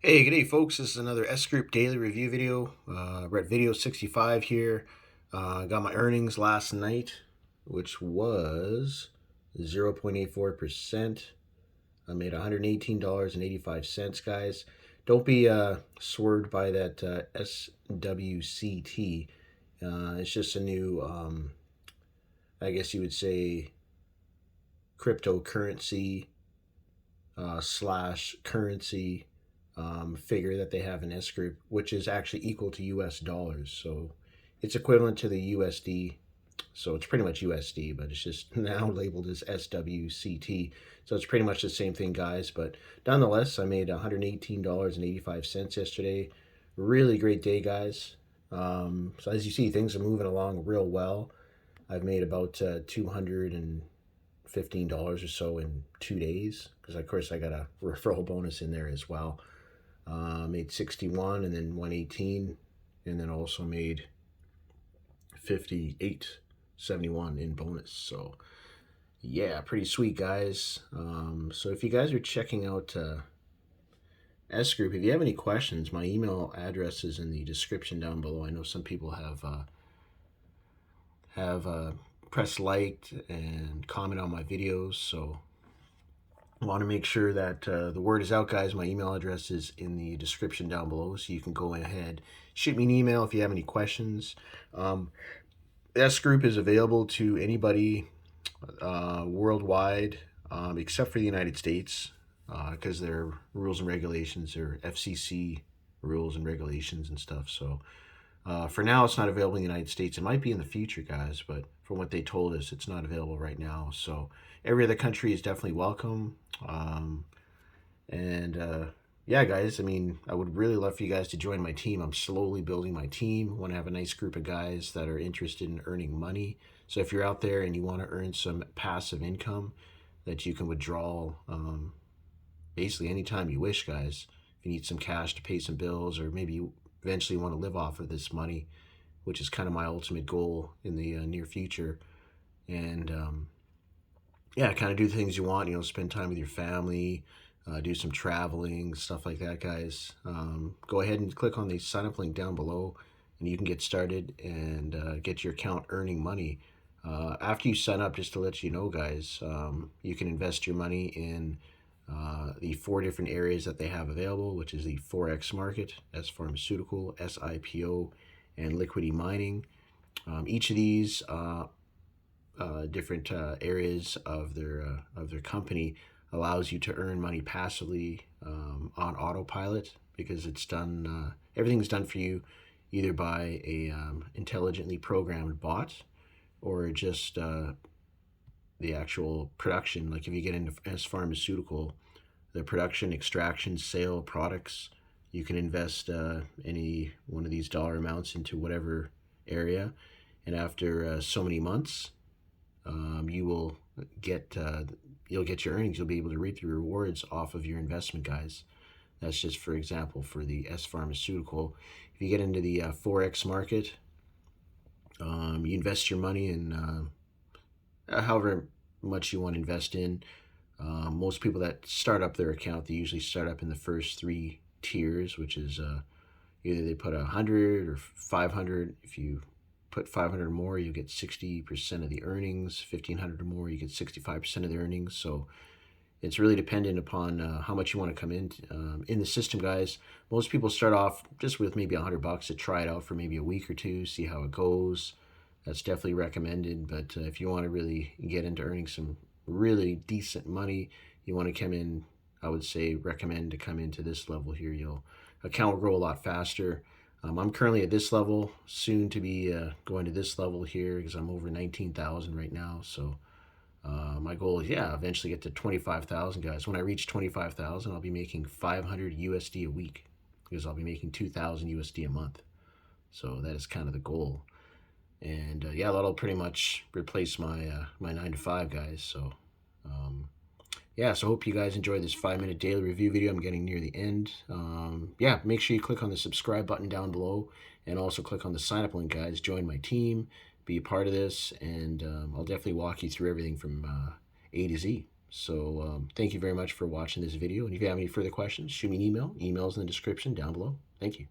Hey, good day, folks. This is another S Group daily review video. We're at video 65 here. Got my earnings last night, which was 0.84%. I made $118.85, guys. Don't be swerved by that SWCT. It's just a new, I guess you would say, cryptocurrency slash currency figure that they have in S Group, which is actually equal to US dollars. So it's equivalent to the USD. So it's pretty much USD, but it's just now labeled as SWCT. So it's pretty much the same thing, guys. But nonetheless, I made $118.85 yesterday. Really great day, guys. So as you see, things are moving along real well. I've made about $215 or so in 2 days because, of course, I got a referral bonus in there as well. Made 61 and then 118, and then also made 58.71 in bonus. So yeah, pretty sweet, guys. So if you guys are checking out S Group, if you have any questions, my email address is in the description down below. I know some people have pressed like and comment on my videos, so I want to make sure that the word is out, guys. My email address is in the description down below, so you can go ahead, shoot me an email if you have any questions. S Group is available to anybody worldwide, except for the United States, because their rules and regulations are FCC rules and regulations and stuff. So for now, it's not available in the United States. It might be in the future, guys, but from what they told us, it's not available right now. So every other country is definitely welcome. And yeah, guys, I mean, I would really love for you guys to join my team. I'm slowly building my team. I want to have a nice group of guys that are interested in earning money. So if you're out there and you want to earn some passive income that you can withdraw basically anytime you wish, guys. If you need some cash to pay some bills, or maybe you eventually want to live off of this money, which is kind of my ultimate goal in the near future. And yeah, kind of do the things you want, spend time with your family, do some traveling, stuff like that, guys. Go ahead and click on the sign up link down below, and you can get started and get your account earning money. After you sign up, just to let you know, guys, you can invest your money in the 4 different areas that they have available, which is the Forex market, S pharmaceutical, SIPO, and liquidity mining. Each of these different areas of their company allows you to earn money passively on autopilot, because it's done. Everything's done for you either by a intelligently programmed bot, or just the actual production. Like if you get into S pharmaceutical, the production, extraction, sale of products, you can invest any one of these dollar amounts into whatever area, and after so many months, you will get you'll get your earnings. You'll be able to reap the rewards off of your investment, guys. That's just for example for the S pharmaceutical. If you get into the Forex market, you invest your money in however much you want to invest in. Most people that start up their account, they usually start up in the first 3 tiers, which is either they put 100 or 500. If you put 500 or more, you get 60% of the earnings. 1,500 or more, you get 65% of the earnings. So it's really dependent upon how much you want to come in the system, guys. Most people start off just with maybe $100 to try it out for maybe a week or two, see how it goes. That's definitely recommended. But if you want to really get into earning some really decent money, you want to come in, I would say recommend to come into this level here. Your account will grow a lot faster. I'm currently at this level, soon to be going to this level here, because I'm over 19,000 right now. So my goal is, yeah, eventually get to 25,000, guys. When I reach 25,000, I'll be making 500 USD a week, because I'll be making 2,000 USD a month. So that is kind of the goal. And yeah, that'll pretty much replace my my 9 to 5, guys. So yeah, so hope you guys enjoyed this 5-minute daily review video. I'm getting near the end. Yeah, make sure you click on the subscribe button down below, and also click on the sign up link, guys. Join my team, be a part of this, and I'll definitely walk you through everything from A to Z. So thank you very much for watching this video. And if you have any further questions, shoot me an email. Email's in the description down below. Thank you.